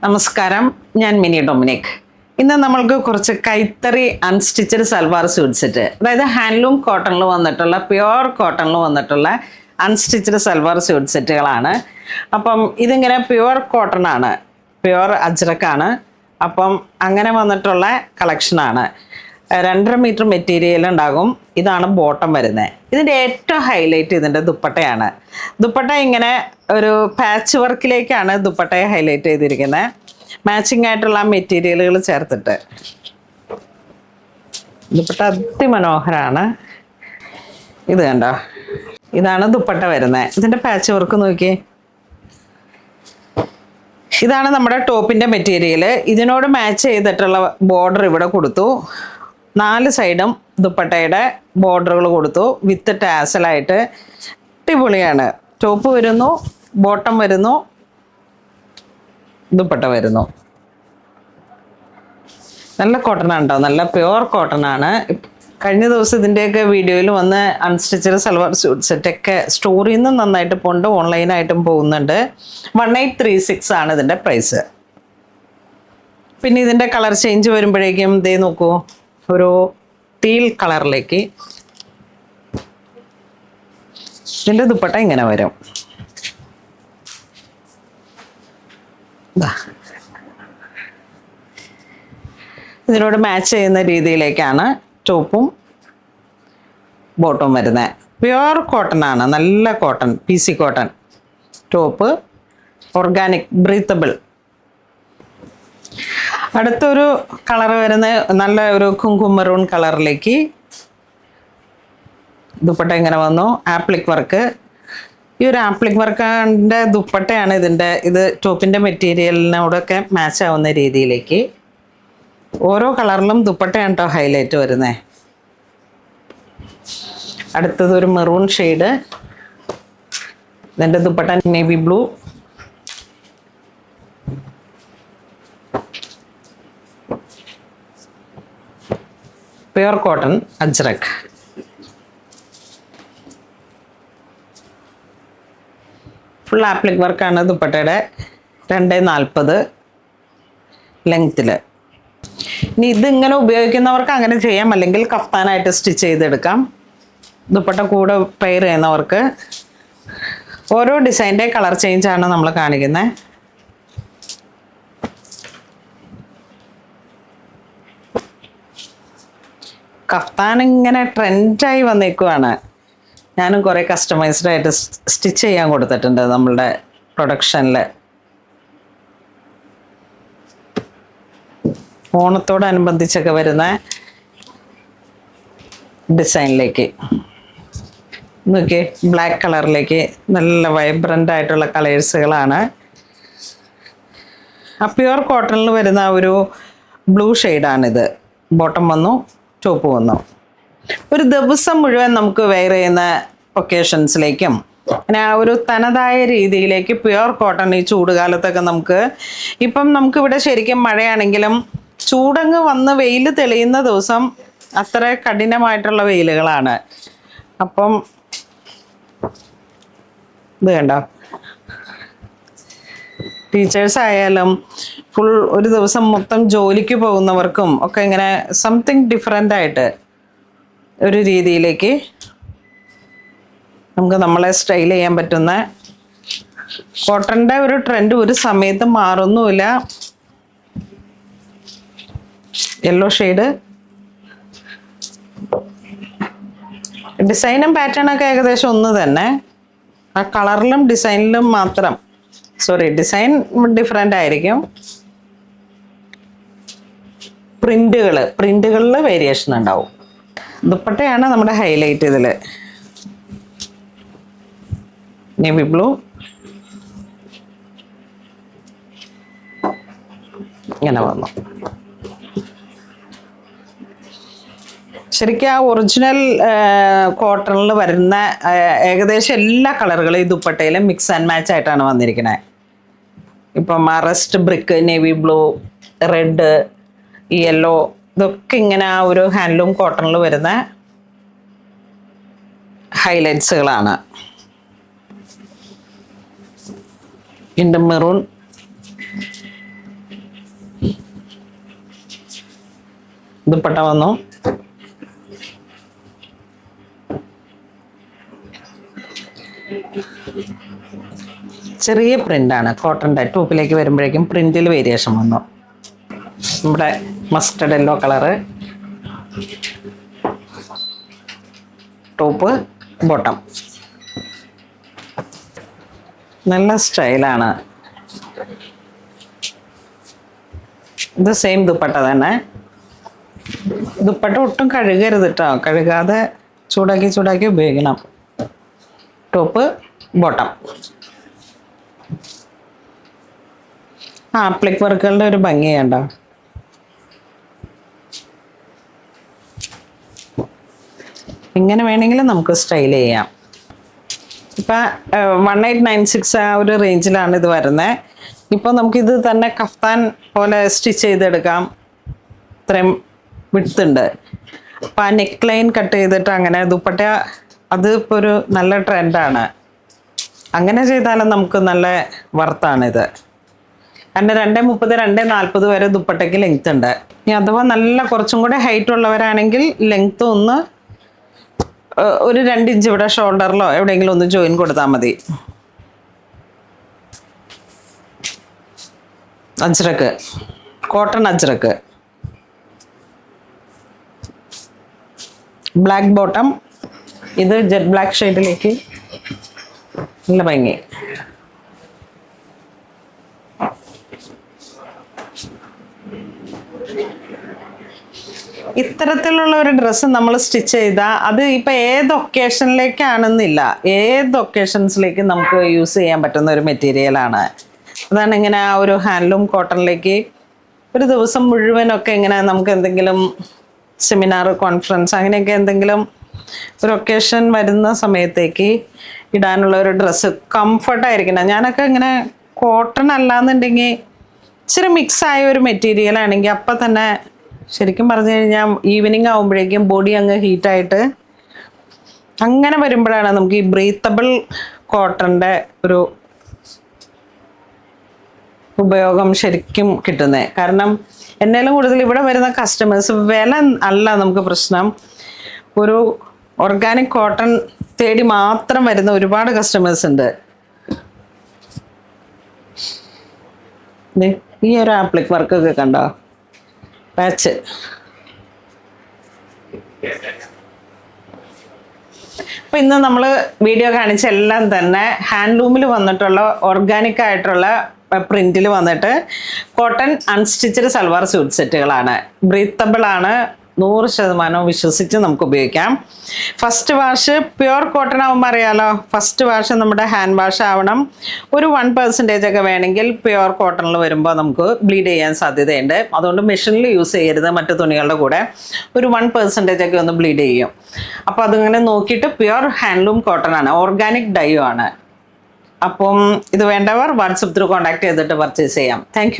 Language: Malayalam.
നമസ്കാരം, ഞാൻ മിനി ഡൊമിനിക്. ഇന്ന് നമ്മൾക്ക് കുറച്ച് കൈത്തറി അൺസ്റ്റിച്ചഡ് സൽവാർ സ്യൂട്ട് സെറ്റ്, അതായത് ഹാൻഡ്ലൂം കോട്ടണിൽ വന്നിട്ടുള്ള പ്യുവർ കോട്ടണിൽ വന്നിട്ടുള്ള അൺസ്റ്റിച്ചഡ് സൽവാർ സ്യൂട്ട് സെറ്റുകളാണ്. അപ്പം ഇതിങ്ങനെ പ്യുവർ കോട്ടൺ ആണ്, പ്യുവർ അജ്രക്കാണ്. അപ്പം അങ്ങനെ വന്നിട്ടുള്ള കളക്ഷനാണ്. 2.5 മീറ്റർ മെറ്റീരിയൽ ഉണ്ടാകും. ഇതാണ് ബോട്ടം വരുന്നത്. ഇതിൻ്റെ ഏറ്റവും ഹൈലൈറ്റ് ഇതിൻ്റെ ദുപ്പട്ടയാണ്. ദുപ്പട്ട ഇങ്ങനെ ഒരു പാച്ച് വർക്കിലേക്കാണ് ദുപ്പട്ടയെ ഹൈലൈറ്റ് ചെയ്തിരിക്കുന്നത്, മാച്ചിങ് ആയിട്ടുള്ള മെറ്റീരിയലുകൾ ചേർത്തിട്ട്. ദുപ്പട്ട അതിമനോഹരമാണ്. ഇത് കണ്ടോ, ഇതാണ് ദുപ്പട്ട വരുന്നത്. ഇതിൻ്റെ പാച്ച് വർക്ക് നോക്കിയേ. ഇതാണ് നമ്മുടെ ടോപ്പിൻ്റെ മെറ്റീരിയൽ. ഇതിനോട് മാച്ച് ചെയ്തിട്ടുള്ള ബോർഡർ ഇവിടെ കൊടുത്തു. 4 സൈഡും ദുപ്പട്ടയുടെ ബോർഡറുകൾ കൊടുത്തു വിത്ത് ടാസലായിട്ട്. അടിപൊളിയാണ്. ടോപ്പ് വരുന്നു, ബോട്ടം വരുന്നു, ദുപ്പട്ട വരുന്നു. നല്ല കോട്ടൺ ഉണ്ടോ, നല്ല പ്യുവർ കോട്ടൺ ആണ്. കഴിഞ്ഞ ദിവസം ഇതിൻ്റെയൊക്കെ വീഡിയോയിൽ വന്ന് അൺസ്റ്റിച്ചഡ് സൽവാർ സ്യൂട്ട് സെറ്റൊക്കെ സ്റ്റോറിൽ നിന്നും നന്നായിട്ട് പോകുന്നുണ്ട്, ഓൺലൈനായിട്ടും പോകുന്നുണ്ട്. 1836 ആണ് ഇതിൻ്റെ പ്രൈസ്. പിന്നെ ഇതിൻ്റെ കളർ ചേഞ്ച് വരുമ്പോഴേക്കും ഇതേ നോക്കൂ, ഒരു ടീൽ കളറിലേക്ക്. ഇതിൻ്റെ ദുപ്പട്ട ഇങ്ങനെ വരും. ഇതിനോട് മാച്ച് ചെയ്യുന്ന രീതിയിലേക്കാണ് ടോപ്പും ബോട്ടവും വരുന്നത്. പ്യുവർ കോട്ടൺ ആണ്, നല്ല cotton, PC cotton. Top organic breathable. അടുത്തൊരു കളർ വരുന്ന നല്ല ഒരു കുങ്കുമ മെറൂൺ കളറിലേക്ക്. ദുപ്പട്ട ഇങ്ങനെ വന്നു, ആപ്ലിക് വർക്ക്. ഈ ഒരു ആപ്ലിക് വർക്കിൻ്റെ ദുപ്പട്ടയാണ് ഇതിൻ്റെ. ഇത് ടോപ്പിൻ്റെ മെറ്റീരിയലിനോടൊക്കെ മാച്ച് ആവുന്ന രീതിയിലേക്ക്. ഓരോ കളറിലും ദുപ്പട്ടയാണ് കേട്ടോ ഹൈലൈറ്റ് വരുന്നത്. അടുത്തത് ഒരു മെറൂൺ ഷെയ്ഡ്. ഇതിൻ്റെ dupatta navy blue. Pure cotton ajrak. Full appliqué വർക്കാണ് ദുപ്പട്ടയുടെ. 2.40 ലെങ്ത്തിൽ. ഇനി ഇതിങ്ങനെ ഉപയോഗിക്കുന്നവർക്ക് അങ്ങനെ ചെയ്യാം, അല്ലെങ്കിൽ കഫ്താനായിട്ട് സ്റ്റിച്ച് ചെയ്തെടുക്കാം. ദുപ്പട്ട കൂടെ പെയർ ചെയ്യുന്നവർക്ക്. ഓരോ ഡിസൈൻ്റെ കളർ ചേഞ്ചാണ് നമ്മൾ കാണിക്കുന്നത്. കഫ്താൻ ഇങ്ങനെ ട്രെൻഡായി വന്നേക്കുവാണ്. ഞാനും കുറേ കസ്റ്റമൈസ്ഡ് ആയിട്ട് സ്റ്റിച്ച് ചെയ്യാൻ കൊടുത്തിട്ടുണ്ട് നമ്മളുടെ പ്രൊഡക്ഷനിൽ. ഓണത്തോടനുബന്ധിച്ചൊക്കെ വരുന്ന ഡിസൈനിലേക്ക് നോക്കിയേ. ബ്ലാക്ക് കളറിലേക്ക് നല്ല വൈബ്രൻ്റ് ആയിട്ടുള്ള കളേഴ്സുകളാണ്. ആ പ്യുവർ കോട്ടണിൽ വരുന്ന ഒരു ബ്ലൂ ഷെയ്ഡാണിത്. ബോട്ടം വന്നു, ടോപ്പ് വന്നു. ഒരു ദിവസം മുഴുവൻ നമുക്ക് വെയർ ചെയ്യുന്ന ഒക്കേഷൻസിലേക്കും പിന്നെ ആ ഒരു തനതായ രീതിയിലേക്ക് പ്യുവർ കോട്ടൺ ഈ ചൂടുകാലത്തൊക്കെ ഇപ്പം നമുക്കിവിടെ ശരിക്കും മഴയാണെങ്കിലും ചൂടങ്ങ് വന്ന് വെയിൽ തെളിയുന്ന ദിവസം അത്ര കഠിനമായിട്ടുള്ള വെയിലുകളാണ്. അപ്പം ഇത് കണ്ടോ, ടീച്ചേഴ്സ് ആയാലും ഫുൾ ഒരു ദിവസം മൊത്തം ജോലിക്ക് പോകുന്നവർക്കും ഒക്കെ ഇങ്ങനെ സംതിങ് ഡിഫറെൻ്റ് ആയിട്ട് ഒരു രീതിയിലേക്ക് നമുക്ക് നമ്മളെ സ്റ്റൈൽ ചെയ്യാൻ പറ്റുന്ന കോട്ടൻ്റെ ഒരു ട്രെൻഡ് ഒരു സമയത്ത് മാറുന്നുമില്ല. Yellow shade. ഡിസൈനും പാറ്റേണൊക്കെ ഏകദേശം ഒന്ന് തന്നെ. ആ കളറിലും ഡിസൈനിലും മാത്രം, ഡിസൈൻ ഡിഫറെൻ്റ് ആയിരിക്കും. പ്രിന്റുകളിൽ വേരിയേഷൻ ഉണ്ടാവും. ദുപ്പട്ടയാണ് നമ്മുടെ ഹൈലൈറ്റ്. ഇതിൽ നേവി ബ്ലൂ. ഇങ്ങനെ വന്നു. ശരിക്കും ആ ഒറിജിനൽ കോട്ടണിൽ വരുന്ന ഏകദേശം എല്ലാ കളറുകളും ഈ ദുപ്പട്ടയിലും മിക്സ് ആൻഡ് മാച്ച് ആയിട്ടാണ് വന്നിരിക്കുന്നത്. ഇപ്പം rest brick, navy blue, red, yellow, ഇതൊക്കെ ഇങ്ങനെ ആ ഒരു ഹാൻഡ്ലൂം കോട്ടണിൽ വരുന്ന ഹൈലൈറ്റ്സുകളാണ്. ഇതിൻ്റെ മെറൂൺ ദുപ്പട്ട വന്നു. ചെറിയ പ്രിന്റാണ്, കോട്ടൻ്റെ ടോപ്പിലേക്ക് വരുമ്പോഴേക്കും പ്രിന്റിൽ വേരിയേഷൻ വന്നു. നമ്മുടെ mustard yellow colour, top bottom. നല്ല സ്റ്റൈലാണ്. ഇത് സെയിം ദുപ്പട്ട തന്നെ. ദുപ്പട്ട ഒട്ടും കഴുകരുത് കേട്ടോ, കഴുകാതെ ചൂടാക്കി ഉപയോഗിക്കണം. Top bottom. ആപ്ലിക് വർക്കുകളുടെ ഒരു ഭംഗി കണ്ടോ. ഇങ്ങനെ വേണമെങ്കിൽ നമുക്ക് സ്റ്റൈൽ ചെയ്യാം. ഇപ്പം 1896 ആ ഒരു റേഞ്ചിലാണ് ഇത് വരുന്നത്. ഇപ്പോൾ നമുക്കിത് തന്നെ കഫ്താൻ പോലെ സ്റ്റിച്ച് ചെയ്തെടുക്കാം. ഇത്രയും വിഡ്ത്തുണ്ട്. അപ്പം ആ നെക്ക് ലൈൻ കട്ട് ചെയ്തിട്ട് അങ്ങനെ ദുപ്പട്ട, അത് ഇപ്പോൾ ഒരു നല്ല ട്രെൻഡാണ്. അങ്ങനെ ചെയ്താലും നമുക്ക് നല്ല വർത്താണിത്. കാരണം 2:30, 2:40 വരെ ദുപ്പട്ടയ്ക്ക് ലെങ്ത് ഉണ്ട്. ഇനി അഥവാ നല്ല കുറച്ചും കൂടെ ഹൈറ്റ് ഉള്ളവരാണെങ്കിൽ ലെങ്ത്ത് ഒന്ന് ഒരു 2 ഇഞ്ച് ഇവിടെ ഷോൾഡറിലോ എവിടെയെങ്കിലും ഒന്ന് ജോയിൻ കൊടുത്താൽ മതി. Ajrakh, cotton Ajrakh, black bottom. ഇത് ജെറ്റ് ബ്ലാക്ക് ഷെയ്ഡിലേക്ക് നല്ല ഭംഗി. ഇത്തരത്തിലുള്ള ഒരു ഡ്രസ്സ് നമ്മൾ സ്റ്റിച്ച് ചെയ്താൽ അത് ഇപ്പം ഏത് ഒക്കേഷനിലേക്കാണെന്നില്ല, ഏത് ഒക്കേഷൻസിലേക്ക് നമുക്ക് യൂസ് ചെയ്യാൻ പറ്റുന്ന ഒരു മെറ്റീരിയലാണ്. അതാണ് ഇങ്ങനെ ആ ഒരു ഹാൻഡ്ലൂം കോട്ടണിലേക്ക് ഒരു ദിവസം മുഴുവനൊക്കെ ഇങ്ങനെ നമുക്ക് എന്തെങ്കിലും സെമിനാർ, കോൺഫറൻസ് അങ്ങനെയൊക്കെ എന്തെങ്കിലും ഒരു ഒക്കേഷൻ വരുന്ന സമയത്തേക്ക് ഇടാനുള്ള ഒരു ഡ്രസ്സ് കംഫർട്ടായിരിക്കണം. ഞാനൊക്കെ ഇങ്ങനെ കോട്ടൺ അല്ലാന്നുണ്ടെങ്കിൽ ഇച്ചിരി മിക്സായ ഒരു മെറ്റീരിയൽ ആണെങ്കിൽ അപ്പം തന്നെ ശരിക്കും പറഞ്ഞു കഴിഞ്ഞാൽ ഈവനിങ് ആകുമ്പോഴേക്കും ബോഡി അങ്ങ് ഹീറ്റായിട്ട് അങ്ങനെ വരുമ്പോഴാണ് നമുക്ക് ഈ ബ്രീത്തബിൾ കോട്ടൻ്റെ ഒരു ഉപയോഗം ശരിക്കും കിട്ടുന്നത്. കാരണം എന്നേലും കൂടുതൽ ഇവിടെ വരുന്ന കസ്റ്റമേഴ്സ് വില അല്ല നമുക്ക് പ്രശ്നം, ഒരു ഓർഗാനിക് കോട്ടൺ തേടി മാത്രം വരുന്ന ഒരുപാട് കസ്റ്റമേഴ്സ് ഉണ്ട്. ഈ ഒരു ആപ്ലിക് വർക്കൊക്കെ കണ്ടോ, പാച്ച്. അപ്പം ഇന്ന് നമ്മൾ വീഡിയോ കാണിച്ച എല്ലാം തന്നെ ഹാൻഡ്ലൂമിൽ വന്നിട്ടുള്ള ഓർഗാനിക് ആയിട്ടുള്ള പ്രിന്റിൽ വന്നിട്ട് കോട്ടൺ അൺസ്റ്റിച്ചഡ് സൽവാർ സ്യൂട്ട് സെറ്റുകളാണ്. ബ്രീത്തബിൾ ആണ്, 100% വിശ്വസിച്ച് നമുക്ക് ഉപയോഗിക്കാം. ഫസ്റ്റ് വാഷ് പ്യുവർ കോട്ടൺ ആകുമ്പോൾ അറിയാലോ, ഫസ്റ്റ് വാഷ് നമ്മുടെ ഹാൻഡ് വാഷ് ആവണം. ഒരു 1% ഒക്കെ വേണമെങ്കിൽ പ്യുവർ കോട്ടണിൽ വരുമ്പോൾ നമുക്ക് ബ്ലീഡ് ചെയ്യാൻ സാധ്യതയുണ്ട്. അതുകൊണ്ട് മെഷീനിൽ യൂസ് ചെയ്യരുത്, മറ്റു തുണികളുടെ കൂടെ ഒരു 1% ഒക്കെ ഒന്ന് ബ്ലീഡ് ചെയ്യും. അപ്പോൾ അതിങ്ങനെ നോക്കിയിട്ട് പ്യുവർ ഹാൻഡ്ലൂം കോട്ടൺ ആണ്, ഓർഗാനിക് ഡൈയും ആണ്. അപ്പം ഇത് വേണ്ടവർ വാട്സപ്പ് ത്രൂ കോൺടാക്ട് ചെയ്തിട്ട് പർച്ചേസ് ചെയ്യാം. താങ്ക്